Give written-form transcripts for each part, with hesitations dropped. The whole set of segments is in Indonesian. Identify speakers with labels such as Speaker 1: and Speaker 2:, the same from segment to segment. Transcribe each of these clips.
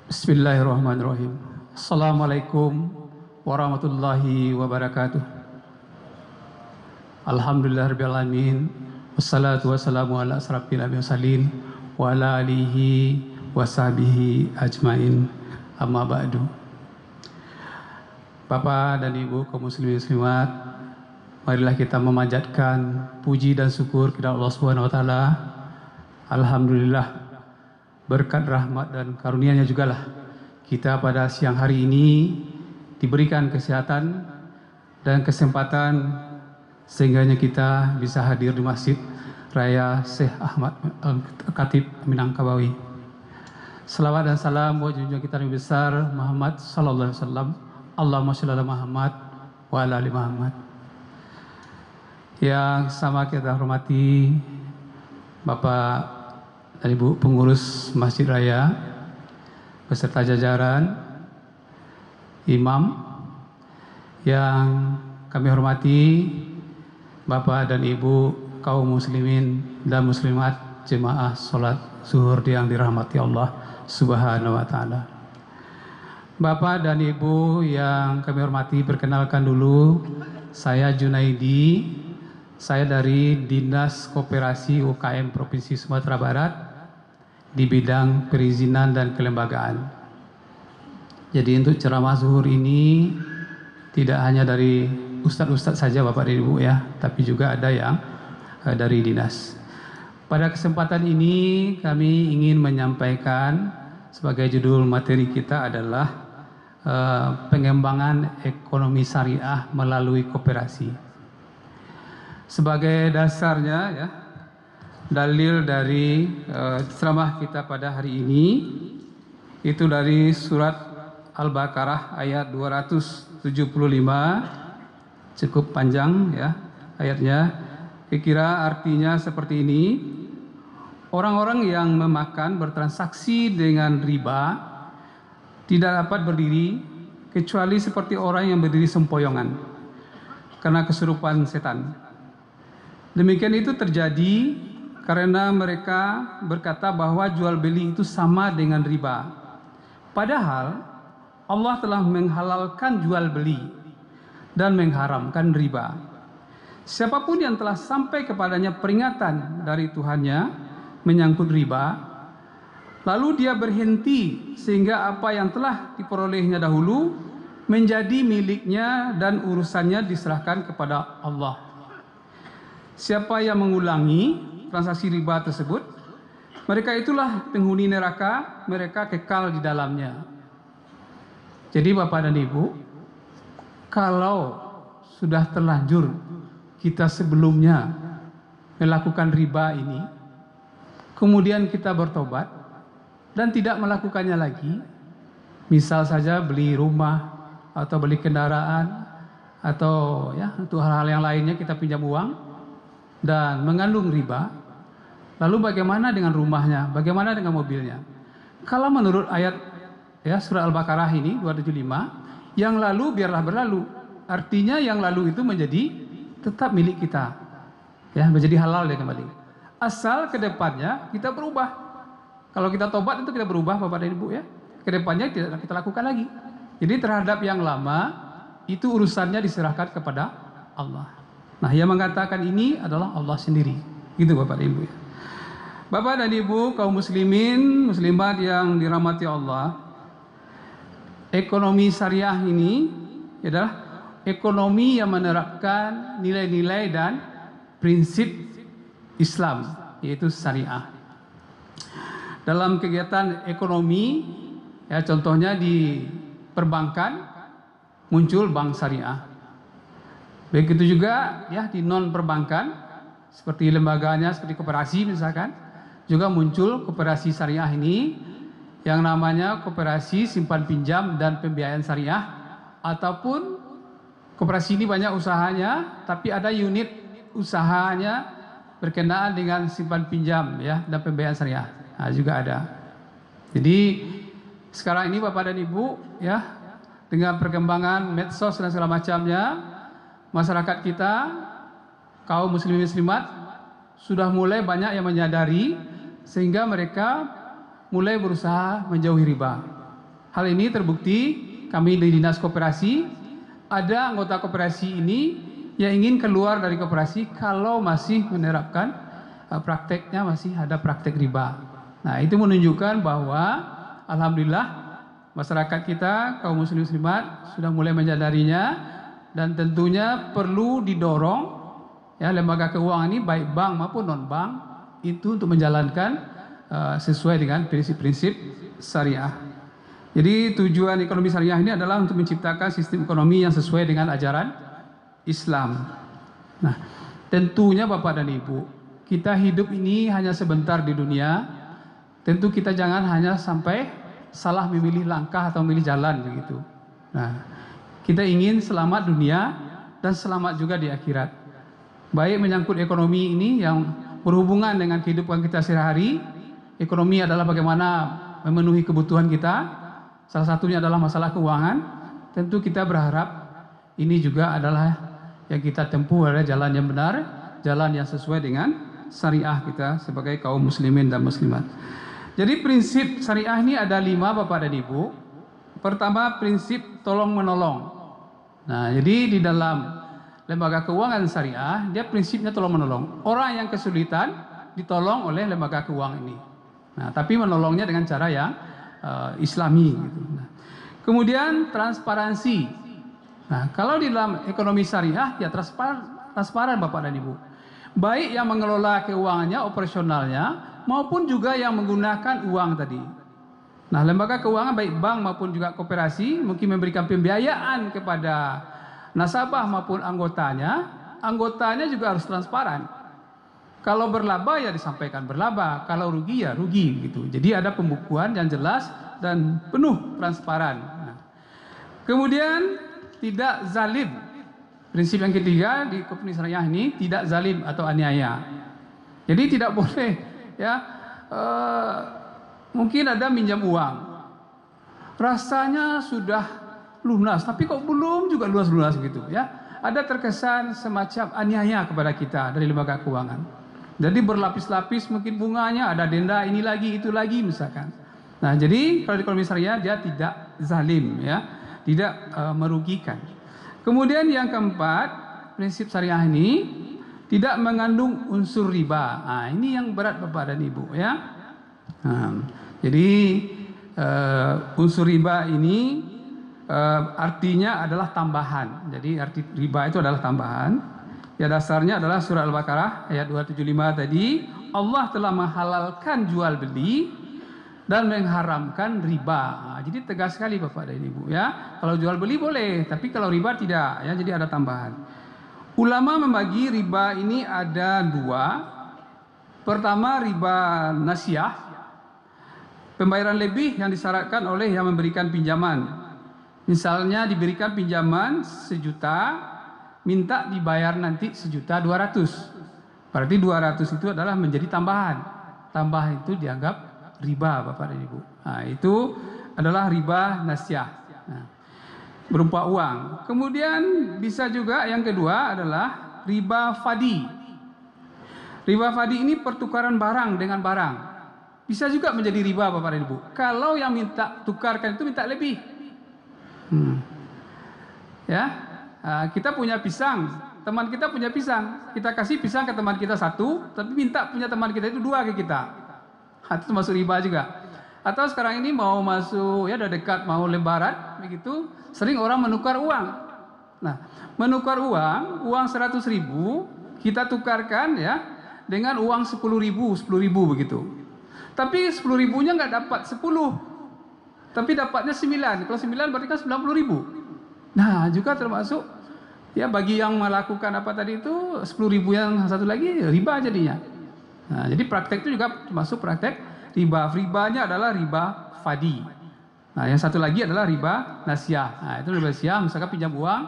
Speaker 1: Bismillahirrahmanirrahim. Assalamualaikum warahmatullahi wabarakatuh. Alhamdulillahirrahmanirrahim. Wassalatu wassalamu ala asrafil anbiya'i wassalin wa ala alihi wa sahbihi ajmain. Amma ba'du. Bapak dan Ibu kaum muslimin muslimat, marilah kita memanjatkan puji dan syukur kepada Allah Subhanahu wa taala. Alhamdulillah, berkat rahmat dan karunia-Nya jugalah kita pada siang hari ini diberikan kesehatan dan kesempatan sehingganya kita bisa hadir di Masjid Raya Syekh Ahmad Al-Khatib Minangkabawi. Selawat dan salam buat junjungan kita yang besar Muhammad sallallahu alaihi wasallam. Allahumma shalli ala Muhammad wa ala ali Muhammad. Yang sama kita hormati Bapak dan Ibu pengurus Masjid Raya beserta jajaran imam, yang kami hormati Bapak dan Ibu kaum muslimin dan muslimat jemaah sholat zuhur yang dirahmati Allah Subhanahu wa taala. Bapak dan Ibu yang kami hormati, perkenalkan dulu, saya Junaidi, saya dari Dinas Koperasi UKM Provinsi Sumatera Barat di bidang perizinan dan kelembagaan. Jadi untuk ceramah zuhur ini tidak hanya dari ustadz-ustadz saja Bapak dan Ibu ya, tapi juga ada yang dari dinas. Pada kesempatan ini kami ingin menyampaikan sebagai judul materi kita adalah pengembangan ekonomi syariah melalui koperasi. Sebagai dasarnya ya, dalil dari ceramah kita pada hari ini itu dari surat Al-Baqarah ayat 275, cukup panjang ya ayatnya. Kira artinya seperti ini: orang-orang yang memakan bertransaksi dengan riba tidak dapat berdiri kecuali seperti orang yang berdiri sempoyongan karena kesurupan setan. Demikian itu terjadi karena mereka berkata bahwa jual beli itu sama dengan riba. Padahal Allah telah menghalalkan jual beli dan mengharamkan riba. Siapapun yang telah sampai kepadanya peringatan dari Tuhannya menyangkut riba, lalu dia berhenti sehingga apa yang telah diperolehnya dahulu menjadi miliknya dan urusannya diserahkan kepada Allah. Siapa yang mengulangi transaksi riba tersebut, mereka itulah penghuni neraka, mereka kekal di dalamnya. Jadi Bapak dan Ibu, kalau sudah terlanjur kita sebelumnya melakukan riba ini, kemudian kita bertobat dan tidak melakukannya lagi, misal saja beli rumah atau beli kendaraan atau ya untuk hal-hal yang lainnya kita pinjam uang dan mengandung riba, lalu bagaimana dengan rumahnya, bagaimana dengan mobilnya? Kalau menurut ayat ya surah Al-Baqarah ini 275, yang lalu biarlah berlalu. Artinya yang lalu itu menjadi tetap milik kita, ya, menjadi halal ya kembali. Asal kedepannya kita berubah. Kalau kita tobat itu kita berubah Bapak dan Ibu ya. Kedepannya tidak kita lakukan lagi. Jadi terhadap yang lama itu urusannya diserahkan kepada Allah. Nah, yang mengatakan ini adalah Allah sendiri. Gitu Bapak dan Ibu ya. Bapak dan Ibu kaum muslimin muslimat yang dirahmati Allah, ekonomi syariah ini adalah ekonomi yang menerapkan nilai-nilai dan prinsip Islam, yaitu syariah. Dalam kegiatan ekonomi, ya contohnya di perbankan muncul bank syariah. Begitu juga ya di non perbankan seperti lembaganya seperti koperasi misalkan, juga muncul koperasi syariah ini yang namanya koperasi simpan pinjam dan pembiayaan syariah, ataupun koperasi ini banyak usahanya tapi ada unit usahanya berkenaan dengan simpan pinjam ya dan pembiayaan syariah. Nah, juga ada. Jadi sekarang ini Bapak dan Ibu ya, dengan perkembangan medsos dan segala macamnya, masyarakat kita kaum muslimin muslimat sudah mulai banyak yang menyadari, sehingga mereka mulai berusaha menjauhi riba. Hal ini terbukti kami di Dinas Koperasi, ada anggota koperasi ini yang ingin keluar dari koperasi kalau masih menerapkan prakteknya masih ada praktek riba. Nah, itu menunjukkan bahwa alhamdulillah masyarakat kita, kaum muslim muslimat sudah mulai menyadarinya, dan tentunya perlu didorong ya lembaga keuangan ini baik bank maupun non bank itu untuk menjalankan sesuai dengan prinsip-prinsip syariah. Jadi tujuan ekonomi syariah ini adalah untuk menciptakan sistem ekonomi yang sesuai dengan ajaran Islam. Nah, tentunya Bapak dan Ibu, kita hidup ini hanya sebentar di dunia. Tentu kita jangan hanya sampai salah memilih langkah atau memilih jalan begitu. Nah, kita ingin selamat dunia dan selamat juga di akhirat. Baik menyangkut ekonomi ini yang berhubungan dengan kehidupan kita sehari-hari. Ekonomi adalah bagaimana memenuhi kebutuhan kita. Salah satunya adalah masalah keuangan. Tentu kita berharap ini juga adalah yang kita tempuh adalah jalan yang benar, jalan yang sesuai dengan syariah kita sebagai kaum muslimin dan muslimat. Jadi prinsip syariah ini ada 5 Bapak dan Ibu. Pertama, prinsip tolong menolong. Nah, jadi di dalam lembaga keuangan syariah, dia prinsipnya tolong menolong. Orang yang kesulitan ditolong oleh lembaga keuangan ini. Nah, tapi menolongnya dengan cara yang Islami. Gitu. Nah, kemudian transparansi. Nah, kalau di dalam ekonomi syariah ya transparan Bapak dan Ibu. Baik yang mengelola keuangannya, operasionalnya, maupun juga yang menggunakan uang tadi. Nah, lembaga keuangan baik bank maupun juga koperasi mungkin memberikan pembiayaan kepada nasabah maupun anggotanya. Anggotanya juga harus transparan. Kalau berlaba ya disampaikan berlaba, kalau rugi ya rugi gitu. Jadi ada pembukuan yang jelas dan penuh transparan. Nah, kemudian tidak zalim. Prinsip yang ketiga di ekonomi syariah ini tidak zalim atau aniaya. Jadi tidak boleh ya mungkin ada minjam uang. Rasanya sudah lunas tapi kok belum juga lunas-lunas gitu ya. Ada terkesan semacam aniaya kepada kita dari lembaga keuangan. Jadi berlapis-lapis mungkin bunganya, ada denda ini lagi itu lagi misalkan. Nah, jadi kalau di ekonomi syariah dia tidak zalim ya, tidak merugikan. Kemudian yang keempat, prinsip syariah ini tidak mengandung unsur riba. Nah, ini yang berat Bapak dan Ibu ya. Nah, jadi unsur riba ini artinya adalah tambahan. Jadi arti riba itu adalah tambahan. Ya dasarnya adalah surah Al-Baqarah ayat 275 tadi, Allah telah menghalalkan jual beli dan mengharamkan riba. Nah, jadi tegas sekali Bapak dan Ibu ya. Kalau jual beli boleh, tapi kalau riba tidak ya. Jadi ada tambahan. Ulama membagi riba ini ada 2. Pertama riba nasiah, pembayaran lebih yang disyaratkan oleh yang memberikan pinjaman. Misalnya diberikan pinjaman 1 juta, minta dibayar nanti 1.200.000. Berarti 200 itu adalah menjadi tambahan. Tambahan itu dianggap riba Bapak dan Ibu. Nah, itu adalah riba nasiah. Nah, berupa uang. Kemudian bisa juga yang kedua adalah riba fadi. Riba fadi ini pertukaran barang dengan barang. Bisa juga menjadi riba Bapak dan Ibu. Kalau yang minta tukarkan itu minta lebih. Ya. Kita punya pisang, teman kita punya pisang, kita kasih pisang ke teman kita 1, tapi minta punya teman kita itu 2 ke kita. Itu masuk riba juga. Atau sekarang ini mau masuk ya udah dekat mau lebaran begitu, sering orang menukar uang. Nah, menukar uang 100.000 kita tukarkan ya dengan uang 10.000 begitu. Tapi 10.000-nya nggak dapat 10, tapi dapatnya 9. Kalau 9 berarti kan 90.000. Nah, juga termasuk ya bagi yang melakukan apa tadi itu 10.000 yang satu lagi riba jadinya. Nah, jadi praktek itu juga termasuk praktek riba. Ribanya adalah riba fadi. Nah, yang satu lagi adalah riba nasiah. Nah, itu riba nasiah misalkan pinjam uang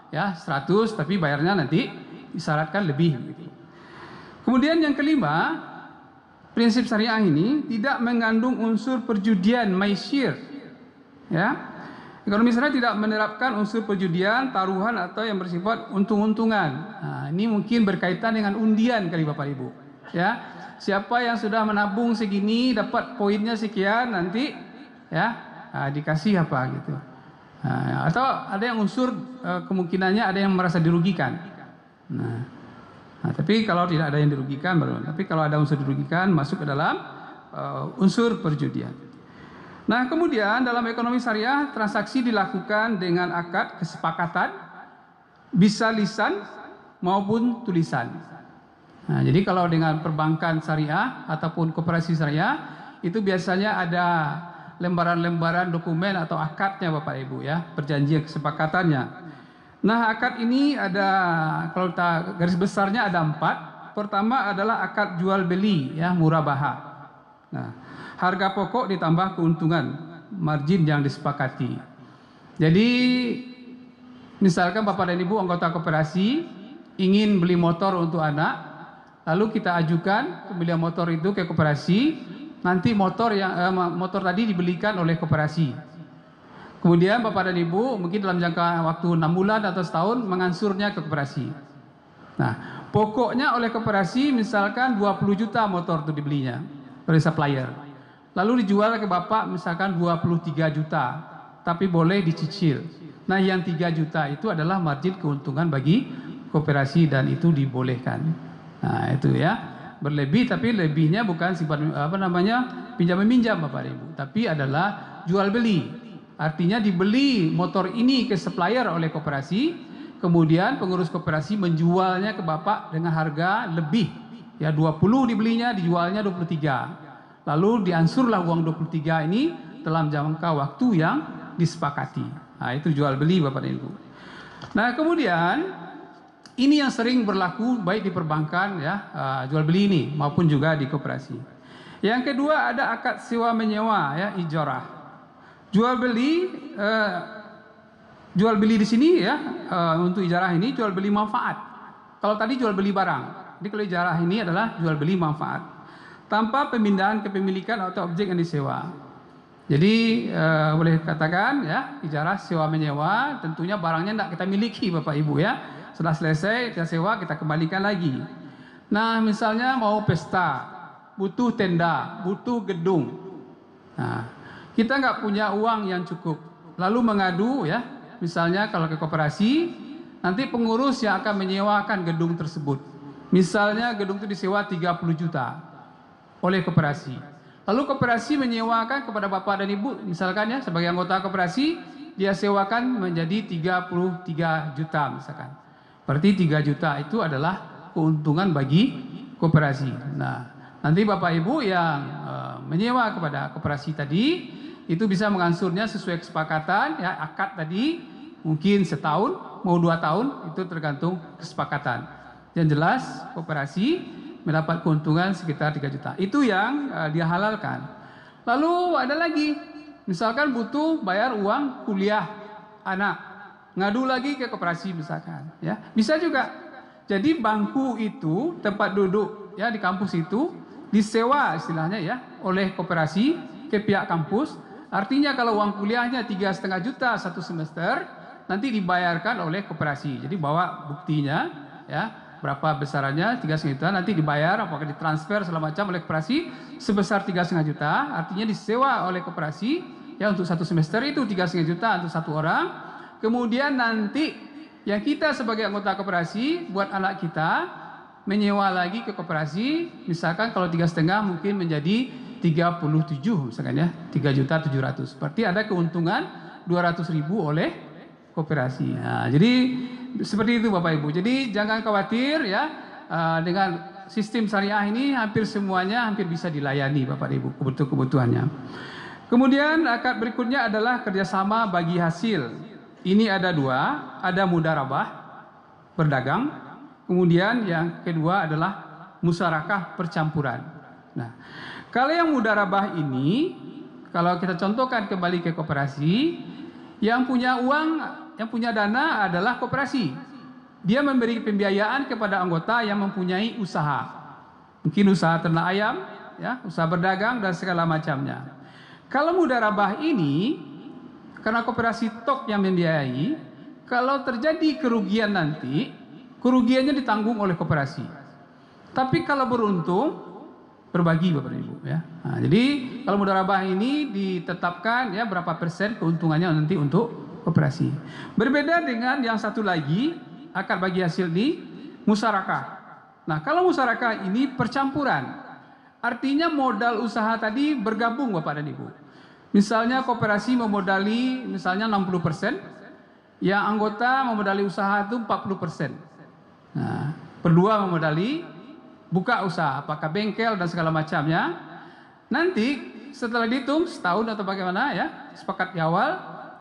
Speaker 1: ya 100 tapi bayarnya nanti disyaratkan lebih gitu. Kemudian yang kelima, prinsip syariah ini tidak mengandung unsur perjudian maisir. Ya. Ekonomi syariah tidak menerapkan unsur perjudian, taruhan atau yang bersifat untung-untungan. Nah, ini mungkin berkaitan dengan undian kali Bapak Ibu. Ya, siapa yang sudah menabung segini dapat poinnya sekian nanti, ya dikasih apa gitu. Atau ada yang unsur kemungkinannya ada yang merasa dirugikan. Tapi kalau tidak ada yang dirugikan baru. Tapi kalau ada unsur dirugikan masuk ke dalam unsur perjudian. Nah, kemudian dalam ekonomi syariah transaksi dilakukan dengan akad kesepakatan, bisa lisan maupun tulisan. Nah, jadi kalau dengan perbankan syariah ataupun koperasi syariah itu biasanya ada lembaran-lembaran dokumen atau akadnya Bapak Ibu ya, perjanjian kesepakatannya. Nah, akad ini ada, kalau kita garis besarnya ada 4. Pertama adalah akad jual beli ya, murabahah. Nah, harga pokok ditambah keuntungan, margin yang disepakati. Jadi misalkan Bapak dan Ibu anggota koperasi ingin beli motor untuk anak, lalu kita ajukan pembelian motor itu ke koperasi, nanti motor tadi dibelikan oleh koperasi. Kemudian Bapak dan Ibu mungkin dalam jangka waktu 6 bulan atau setahun mengansurnya ke koperasi. Nah, pokoknya oleh koperasi misalkan 20 juta motor itu dibelinya oleh supplier. Lalu dijual ke Bapak misalkan 23 juta, tapi boleh dicicil. Nah, yang 3 juta itu adalah margin keuntungan bagi koperasi dan itu dibolehkan. Nah, itu ya. Berlebih, tapi lebihnya bukan sifat pinjam meminjam Bapak Ibu, tapi adalah jual beli. Artinya dibeli motor ini ke supplier oleh koperasi, kemudian pengurus koperasi menjualnya ke Bapak dengan harga lebih. Ya 20 dibelinya, dijualnya 23. Lalu diansurlah uang 23 ini dalam jangka waktu yang disepakati. Nah, itu jual beli Bapak dan Ibu. Nah, kemudian ini yang sering berlaku baik di perbankan ya, jual beli ini maupun juga di koperasi. Yang kedua ada akad sewa menyewa ya, ijarah. Jual beli di sini ya, untuk ijarah ini jual beli manfaat. Kalau tadi jual beli barang, jadi kalau ijarah ini adalah jual beli manfaat tanpa pemindahan kepemilikan atau objek yang disewa. Jadi boleh katakan ya, ijarah sewa menyewa, tentunya barangnya tidak kita miliki Bapak Ibu ya. Setelah selesai kita sewa, kita kembalikan lagi. Nah, misalnya mau pesta, butuh tenda, butuh gedung. Nah, kita nggak punya uang yang cukup, lalu mengadu ya, misalnya kalau ke koperasi, nanti pengurus yang akan menyewakan gedung tersebut. Misalnya gedung itu disewa 30 juta oleh koperasi. Lalu koperasi menyewakan kepada Bapak dan Ibu, misalkan ya, sebagai anggota koperasi, dia sewakan menjadi 33 juta misalkan. Berarti 3 juta itu adalah keuntungan bagi koperasi. Nah, nanti Bapak Ibu yang menyewa kepada koperasi tadi, itu bisa mengansurnya sesuai kesepakatan ya, akad tadi mungkin setahun mau 2 tahun, itu tergantung kesepakatan. Yang jelas koperasi mendapat keuntungan sekitar 3 juta. Itu yang dia halalkan. Lalu ada lagi, misalkan butuh bayar uang kuliah anak, ngadu lagi ke koperasi misalkan ya, bisa juga. Jadi bangku itu, tempat duduk ya di kampus itu disewa istilahnya ya oleh koperasi ke pihak kampus. Artinya kalau uang kuliahnya 3,5 juta 1 semester, nanti dibayarkan oleh koperasi. Jadi bawa buktinya ya, berapa besarannya 3,5 juta, nanti dibayar apakah ditransfer segala macam oleh koperasi sebesar 3,5 juta. Artinya disewa oleh koperasi ya untuk 1 semester itu 3,5 juta untuk 1 orang. Kemudian nanti yang kita sebagai anggota koperasi buat anak kita menyewa lagi ke koperasi, misalkan kalau 3,5 mungkin menjadi 37 misalkan ya, 3.700.000. Berarti ada keuntungan 200.000 oleh koperasi. Nah, jadi seperti itu Bapak Ibu. Jadi jangan khawatir ya, dengan sistem syariah ini hampir semuanya hampir bisa dilayani Bapak Ibu kebutuhannya. Kemudian akad berikutnya adalah kerjasama bagi hasil. Ini ada 2, ada mudharabah berdagang, kemudian yang kedua adalah musyarakah percampuran. Nah, kalau yang mudharabah ini, kalau kita contohkan kembali ke koperasi, yang punya uang, yang punya dana adalah koperasi. Dia memberi pembiayaan kepada anggota yang mempunyai usaha. Mungkin usaha ternak ayam, ya, usaha berdagang dan segala macamnya. Kalau mudharabah ini, karena koperasi tok yang membiayai, kalau terjadi kerugian nanti, kerugiannya ditanggung oleh koperasi. Tapi kalau beruntung, berbagi Bapak dan Ibu ya. Nah, jadi kalau mudharabah ini ditetapkan ya berapa persen keuntungannya nanti untuk koperasi. Berbeda dengan yang satu lagi akad bagi hasil di musyarakah. Nah, kalau musyarakah ini percampuran. Artinya modal usaha tadi bergabung Bapak dan Ibu. Misalnya koperasi memodali misalnya 60%, yang anggota memodali usaha itu 40%. Nah, berdua memodali buka usaha, apakah bengkel dan segala macamnya. Nanti setelah dihitung setahun atau bagaimana ya, sepakat di awal,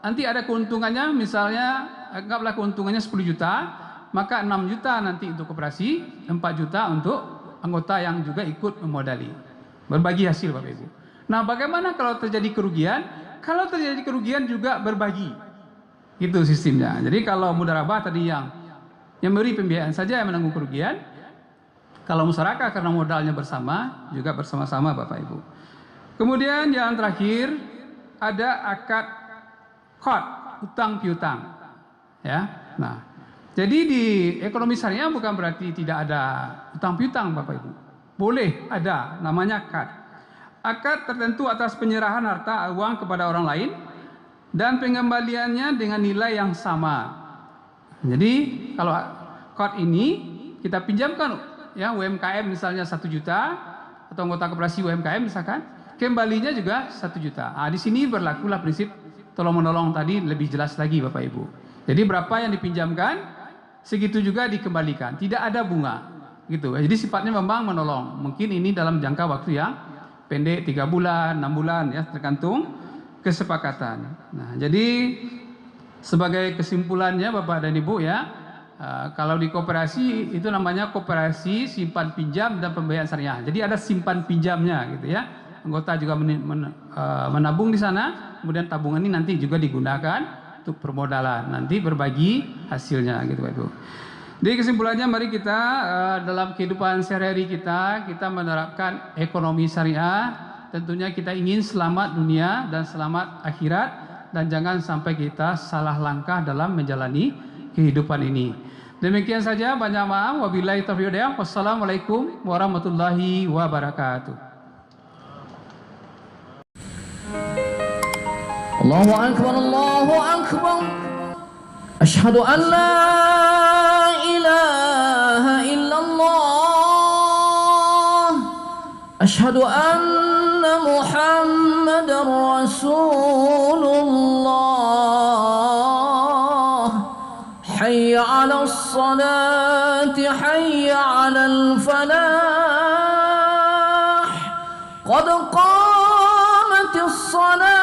Speaker 1: nanti ada keuntungannya misalnya anggaplah keuntungannya 10 juta, maka 6 juta nanti untuk koperasi, 4 juta untuk anggota yang juga ikut memodali. Berbagi hasil Bapak Ibu. Nah, bagaimana kalau terjadi kerugian? Kalau terjadi kerugian juga berbagi. Itu sistemnya. Jadi kalau mudharabah tadi yang memberi pembiayaan saja yang menanggung kerugian. Kalau musyarakah karena modalnya bersama, juga bersama-sama Bapak Ibu. Kemudian yang terakhir ada akad qard, utang piutang. Ya. Nah, jadi di ekonomi syariah bukan berarti tidak ada utang piutang Bapak Ibu. Boleh ada, namanya akad. Akad tertentu atas penyerahan harta uang kepada orang lain dan pengembaliannya dengan nilai yang sama. Jadi kalau akad ini kita pinjamkan ya UMKM misalnya 1 juta atau anggota koperasi UMKM misalkan, kembalinya juga 1 juta. Nah, di sini berlakulah prinsip tolong menolong tadi lebih jelas lagi Bapak Ibu. Jadi berapa yang dipinjamkan segitu juga dikembalikan, tidak ada bunga gitu. Jadi sifatnya memang menolong. Mungkin ini dalam jangka waktu yang pendek 3 bulan, 6 bulan ya, tergantung kesepakatan. Nah, jadi sebagai kesimpulannya Bapak dan Ibu ya, kalau di koperasi itu namanya koperasi simpan pinjam dan pembayaran syariah. Jadi ada simpan pinjamnya gitu ya. Anggota juga menabung di sana, kemudian tabungan ini nanti juga digunakan untuk permodalan, nanti berbagi hasilnya gitu Pak Ibu. Jadi kesimpulannya mari kita dalam kehidupan sehari-hari kita menerapkan ekonomi syariah. Tentunya kita ingin selamat dunia dan selamat akhirat, dan jangan sampai kita salah langkah dalam menjalani kehidupan ini. Demikian saja, banyak maaf. Wabillahi taufiq wal hidayah. Wassalamualaikum warahmatullahi wabarakatuh.
Speaker 2: Allahu akbar, Allahu akbar. Asyhadu an la ilaha illallah. Asyhadu anna Muhammadar Rasulullah. Hayya 'alas salati, hayya 'alal falah. Qad qamatis salat,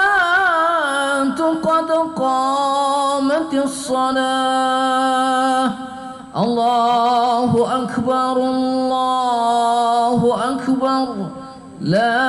Speaker 2: قد قامت الصلاة. الله أكبر، الله أكبر. لا